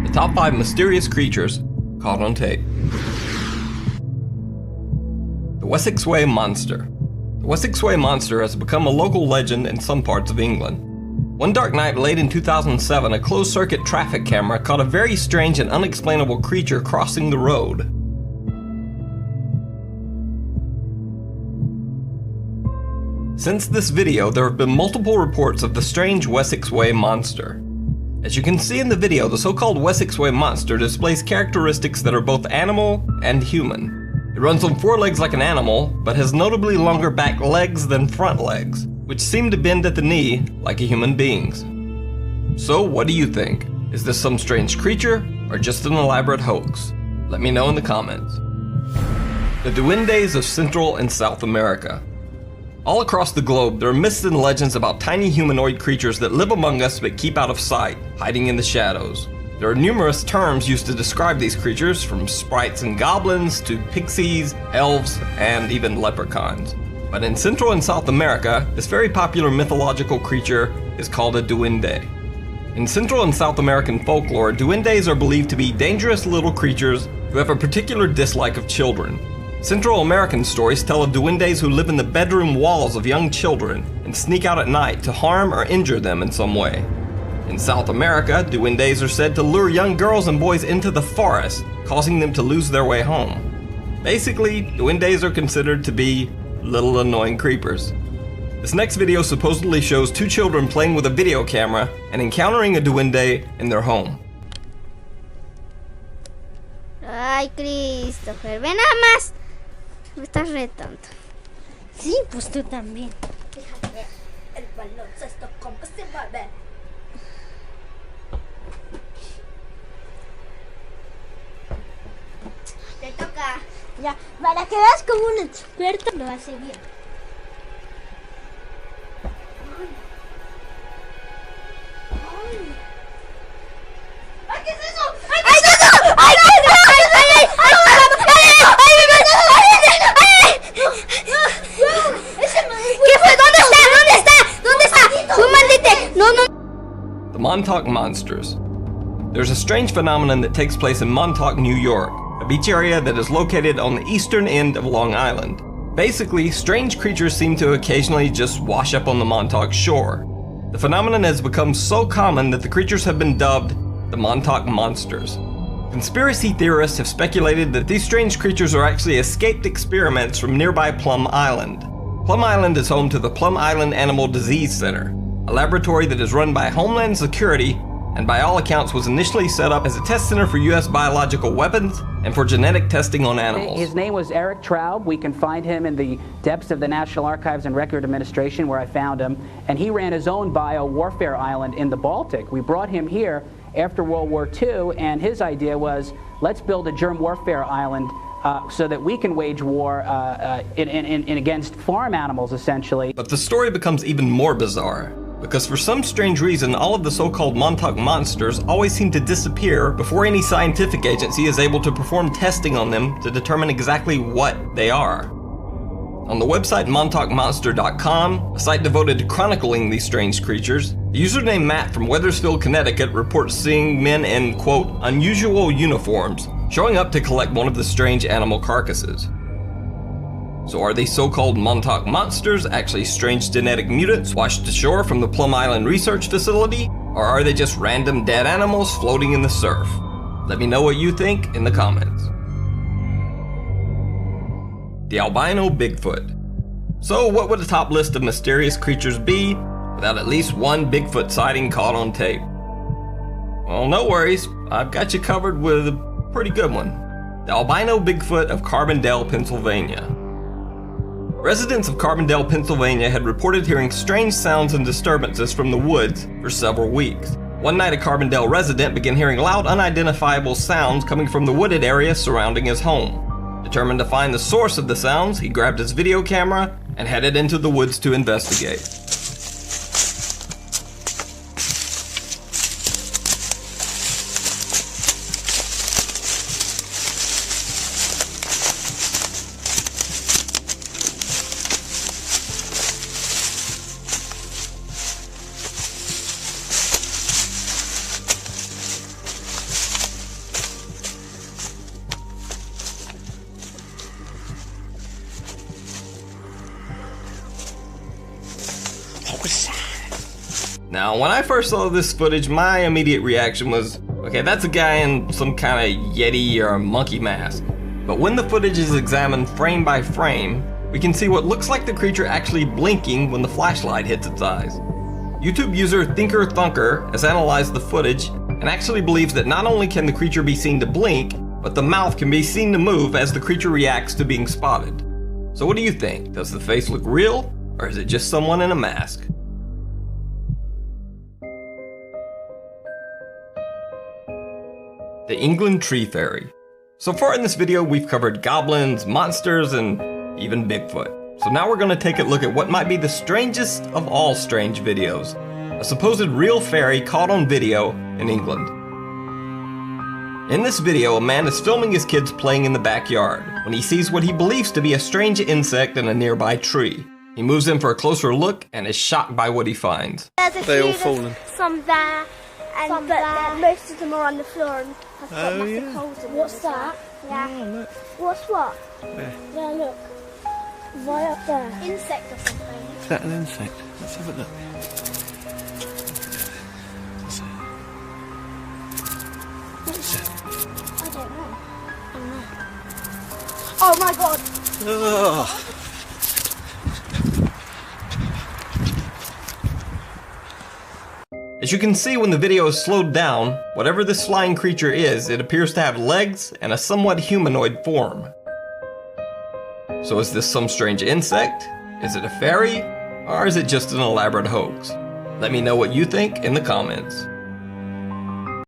The top 5 mysterious creatures caught on tape. The Wessex Way Monster. The Wessex Way Monster has become a local legend in some parts of England. One dark night late in 2007, a closed-circuit traffic camera caught a very strange and unexplainable creature crossing the road. Since this video, there have been multiple reports of the strange Wessex Way Monster. As you can see in the video, the so-called Wessex Way Monster displays characteristics that are both animal and human. It runs on 4 legs like an animal, but has notably longer back legs than front legs, which seem to bend at the knee like a human being's. So what do you think? Is this some strange creature, or just an elaborate hoax? Let me know in the comments. The Duendes of Central and South America. All across the globe, there are myths and legends about tiny humanoid creatures that live among us but keep out of sight, hiding in the shadows. There are numerous terms used to describe these creatures, from sprites and goblins to pixies, elves, and even leprechauns. But in Central and South America, this very popular mythological creature is called a duende. In Central and South American folklore, duendes are believed to be dangerous little creatures who have a particular dislike of children. Central American stories tell of duendes who live in the bedroom walls of young children and sneak out at night to harm or injure them in some way. In South America, duendes are said to lure young girls and boys into the forest, causing them to lose their way home. Basically, duendes are considered to be little annoying creepers. This next video supposedly shows 2 children playing with a video camera and encountering a duende in their home. Ay, Christopher, ve nada más. Me estás retando. Sí, pues tú también. Fíjate, el baloncesto cómo se mueve. Te toca. Ya, para que veas como un experto lo hace bien. ¡Ay, qué es eso! ¡Ay, qué es eso! ¡Ay, qué es eso! ¡Ay, ay, ay! ¿Qué fue? ¿Dónde está? ¿Dónde está? ¿Dónde está? ¡Fue maldito! ¡No, no! The Montauk Monsters. There's a strange phenomenon that takes place in Montauk, New York, a beach area that is located on the eastern end of Long Island. Basically, strange creatures seem to occasionally just wash up on the Montauk shore. The phenomenon has become so common that the creatures have been dubbed the Montauk Monsters. Conspiracy theorists have speculated that these strange creatures are actually escaped experiments from nearby Plum Island. Plum Island is home to the Plum Island Animal Disease Center, a laboratory that is run by Homeland Security and by all accounts was initially set up as a test center for U.S. biological weapons and for genetic testing on animals. His name was Eric Traub. We can find him in the depths of the National Archives and Record Administration where I found him, and he ran his own biowarfare island in the Baltic. We brought him here after World War II, and his idea was, let's build a germ warfare island so that we can wage war in against farm animals, essentially. But the story becomes even more bizarre, because for some strange reason, all of the so-called Montauk Monsters always seem to disappear before any scientific agency is able to perform testing on them to determine exactly what they are. On the website montaukmonster.com, a site devoted to chronicling these strange creatures, the user named Matt from Wethersfield, Connecticut reports seeing men in, quote, unusual uniforms, showing up to collect one of the strange animal carcasses. So are these so-called Montauk Monsters actually strange genetic mutants washed ashore from the Plum Island Research Facility? Or are they just random dead animals floating in the surf? Let me know what you think in the comments. The albino Bigfoot. So what would the top list of mysterious creatures be without at least one Bigfoot sighting caught on tape? Well, no worries, I've got you covered with a pretty good one. The albino Bigfoot of Carbondale, Pennsylvania. Residents of Carbondale, Pennsylvania had reported hearing strange sounds and disturbances from the woods for several weeks. One night, a Carbondale resident began hearing loud, unidentifiable sounds coming from the wooded area surrounding his home. Determined to find the source of the sounds, he grabbed his video camera and headed into the woods to investigate. Now, when I first saw this footage, my immediate reaction was, okay, that's a guy in some kind of Yeti or monkey mask. But when the footage is examined frame by frame, we can see what looks like the creature actually blinking when the flashlight hits its eyes. YouTube user Thinker Thunker has analyzed the footage and actually believes that not only can the creature be seen to blink, but the mouth can be seen to move as the creature reacts to being spotted. So what do you think? Does the face look real, or is it just someone in a mask? The England Tree Fairy. So far in this video, we've covered goblins, monsters, and even Bigfoot. So now we're going to take a look at what might be the strangest of all strange videos. A supposed real fairy caught on video in England. In this video, a man is filming his kids playing in the backyard when he sees what he believes to be a strange insect in a nearby tree. He moves in for a closer look and is shocked by what he finds. They all fallen. Some there, and most of them are on the floor and have got massive holes in them. What's that? Yeah. Oh, look. What's what? Where? Yeah, look. Right up there. Insect or something. Is that an insect? Let's have a look. What's it? I don't know. Oh my god! Oh. As you can see when the video is slowed down, whatever this flying creature is, it appears to have legs and a somewhat humanoid form. So is this some strange insect? Is it a fairy? Or is it just an elaborate hoax? Let me know what you think in the comments.